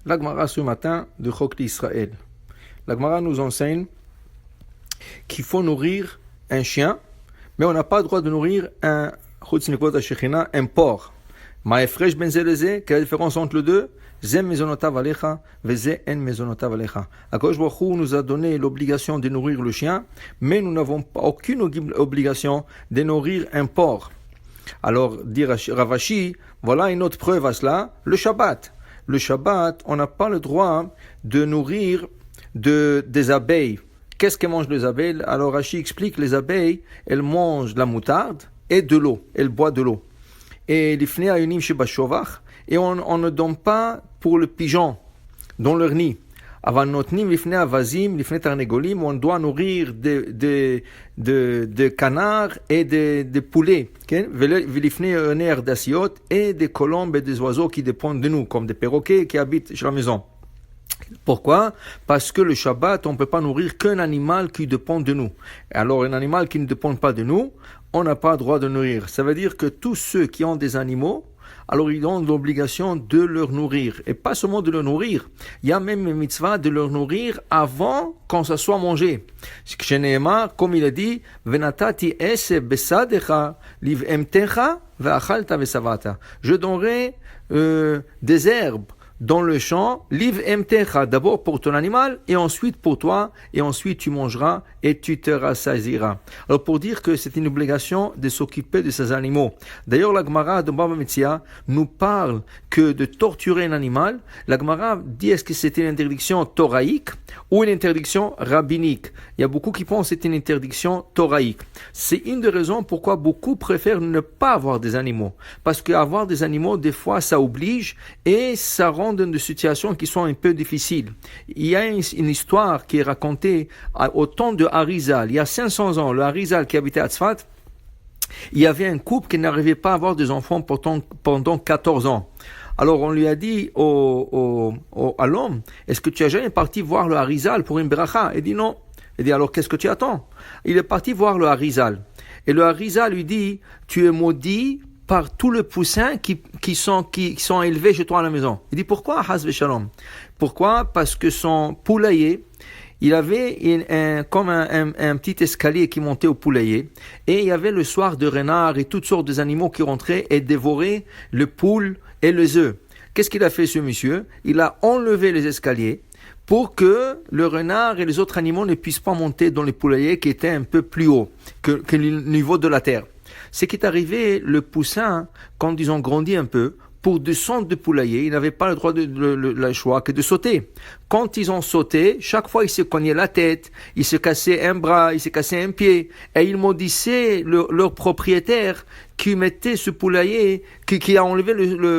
La Gemara ce matin de Chok d'Israël. La Gemara nous enseigne qu'il faut nourrir un chien, mais on n'a pas le droit de nourrir un porc. Ma'efresh ben zeleze, quelle est la différence entre les deux? Zem mezonotav alecha, veze en mezonotav alecha. Akadosh Baruch Hu nous a donné l'obligation de nourrir le chien, mais nous n'avons aucune obligation de nourrir un porc. Alors, dit Rav Ashi, voilà une autre preuve à cela, le Shabbat. Le Shabbat, on n'a pas le droit de nourrir des abeilles. Qu'est-ce que mangent les abeilles? Alors Rashi explique, les abeilles, elles mangent de la moutarde et de l'eau, elles boivent de l'eau. Et l'ifnei ayunim shebashovach, et on ne donne pas pour le pigeon dans leur nid. Avant notnim l'ifnei avazim, l'ifnei tarnegolim, on doit nourrir des canards et des poulets, l'ifnei oner d'asiot, et des colombes et des oiseaux qui dépendent de nous, comme des perroquets qui habitent sur la maison. Pourquoi? Parce que le Shabbat, on ne peut pas nourrir qu'un animal qui dépend de nous. Alors, un animal qui ne dépend pas de nous, on n'a pas le droit de nourrir. Ça veut dire que tous ceux qui ont des animaux, alors ils ont l'obligation de leur nourrir. Et pas seulement de leur nourrir. Il y a même une mitzvah de leur nourrir avant qu'on ça soit mangé. Comme il a dit, Venatati esse besadecha liv emtecha ve'achalta ve'savata. Je donnerai des herbes dans le champ, liv emtecha, d'abord pour ton animal, et ensuite pour toi, et ensuite tu mangeras, et tu te rassasiras. Alors pour dire que c'est une obligation de s'occuper de ces animaux. D'ailleurs, la Gemara de Baba Metzia nous parle que de torturer un animal, la Gemara dit est-ce que c'est une interdiction thoraïque ou une interdiction rabbinique. Il y a beaucoup qui pensent que c'est une interdiction thoraïque. C'est une des raisons pourquoi beaucoup préfèrent ne pas avoir des animaux. Parce qu'avoir des animaux, des fois, ça oblige, et ça rend dans des situations qui sont un peu difficiles. Il y a une histoire qui est racontée au temps de Harizal. Il y a 500 ans, le Harizal qui habitait à Tzfat, il y avait un couple qui n'arrivait pas à avoir des enfants pendant 14 ans. Alors on lui a dit à l'homme, est-ce que tu as jamais parti voir le Harizal pour une bracha? Il dit non. Il dit alors qu'est-ce que tu attends? Il est parti voir le Harizal. Et le Harizal lui dit, tu es maudit par tous les poussins qui sont élevés chez toi à la maison. Il dit pourquoi Haz Veshalom? Pourquoi? Parce que son poulailler, il avait comme un petit escalier qui montait au poulailler, et il y avait le soir de renards et toutes sortes d'animaux qui rentraient et dévoraient le poule et les œufs. Qu'est-ce qu'il a fait ce monsieur? Il a enlevé les escaliers pour que le renard et les autres animaux ne puissent pas monter dans les poulaillers qui étaient un peu plus haut que le niveau de la terre. Ce qui est arrivé, le poussin, quand ils ont grandi un peu, pour descendre du poulailler, ils n'avaient pas le droit le choix que de sauter. Quand ils ont sauté, chaque fois ils se cognaient la tête, ils se cassaient un bras, ils se cassaient un pied, et ils maudissaient leur propriétaire qui mettait ce poulailler, qui a enlevé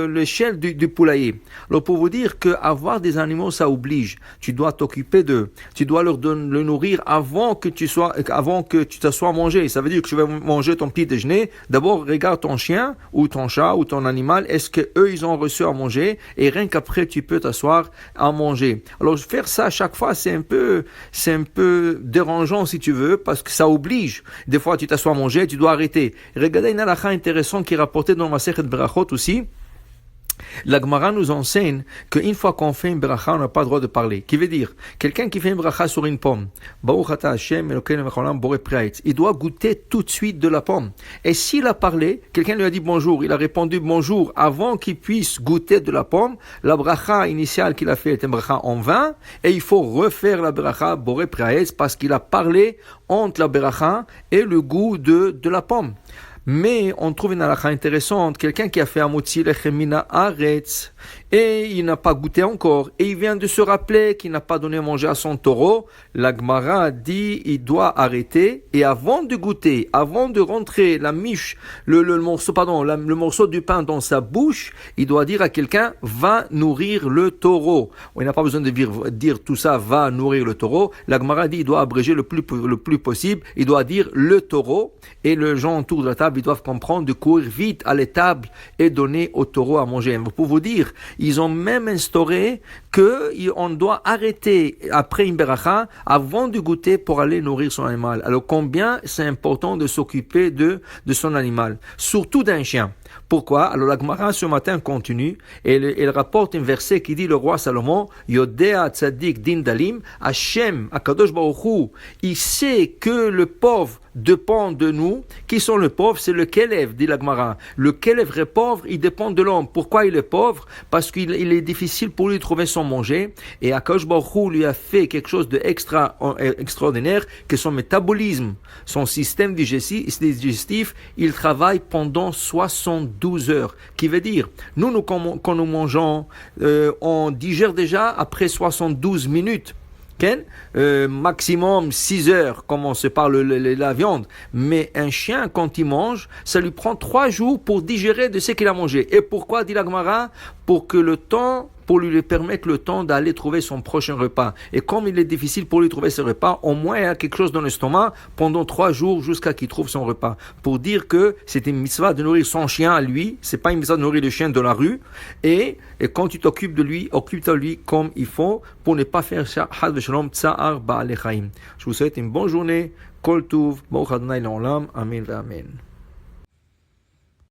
l'échelle du poulailler. Alors pour vous dire que avoir des animaux, ça oblige. Tu dois t'occuper d'eux, tu dois leur le nourrir avant que tu t'assoies à manger. Ça veut dire que tu vas manger ton petit déjeuner. D'abord, regarde ton chien ou ton chat ou ton animal, est-ce que eux ils ont reçu à manger, et rien qu'après tu peux t'asseoir à manger. Alors faire ça à chaque fois, c'est un peu dérangeant si tu veux, parce que ça oblige. Des fois tu t'assois à manger, tu dois arrêter. Regardez une halakha intéressant qui est rapporté dans Masechet Berachot aussi. La Gemara nous enseigne qu'une fois qu'on fait une bracha, on n'a pas le droit de parler. Qui veut dire, quelqu'un qui fait une bracha sur une pomme, il doit goûter tout de suite de la pomme. Et s'il a parlé, quelqu'un lui a dit bonjour, il a répondu bonjour avant qu'il puisse goûter de la pomme, la bracha initiale qu'il a fait est une bracha en vain, et il faut refaire la bracha boré praetz parce qu'il a parlé entre la bracha et le goût de la pomme. Mais on trouve une halakha intéressante, quelqu'un qui a fait un motzi lechem mina haaretz, et il n'a pas goûté encore, et il vient de se rappeler qu'il n'a pas donné à manger à son taureau. La Gemara dit il doit arrêter, et avant de goûter, avant de rentrer le morceau du pain dans sa bouche, il doit dire à quelqu'un va nourrir le taureau. Il n'a pas besoin de dire tout ça, va nourrir le taureau. La Gemara dit il doit abréger le plus possible, il doit dire le taureau, et les gens autour de la table ils doivent comprendre de courir vite à l'étable et donner au taureau à manger. Pour vous dire, ils ont même instauré qu'on doit arrêter après une beracha avant de goûter pour aller nourrir son animal. Alors combien c'est important de s'occuper de son animal, surtout d'un chien. Pourquoi? Alors la Gemara ce matin continue et elle rapporte un verset qui dit le roi Salomon, Yodea Tzadik Din Dalim, Hashem, Akadosh Baruch Hu, il sait que le pauvre dépend de nous. Qui sont les pauvres? C'est le Kelev, dit la Gemara. Le Kelev est pauvre, il dépend de l'homme. Pourquoi il est pauvre? Parce qu'il est difficile pour lui de trouver son manger. Et Akadosh Baruch Hu lui a fait quelque chose d'extraordinaire, que son métabolisme, son système digestif, il travaille pendant 72 heures. Qui veut dire, quand nous mangeons, on digère déjà après 72 minutes. Maximum 6 heures, comme on se parle la viande. Mais un chien, quand il mange, ça lui prend 3 jours pour digérer de ce qu'il a mangé. Et pourquoi, dit la Gemara? Pour lui permettre le temps d'aller trouver son prochain repas. Et comme il est difficile pour lui trouver ce repas, au moins il y a quelque chose dans l'estomac pendant 3 jours jusqu'à qu'il trouve son repas. Pour dire que c'est une mitzvah de nourrir son chien à lui, c'est pas une mitzvah de nourrir le chien de la rue. Et quand tu t'occupes de lui, occupe-toi de lui comme il faut pour ne pas faire had v'shalom tsa'ar ba'alei chaim. Je vous souhaite une bonne journée. Kol tuv, Baruch Adonai l'olam, Amen ve'Amen.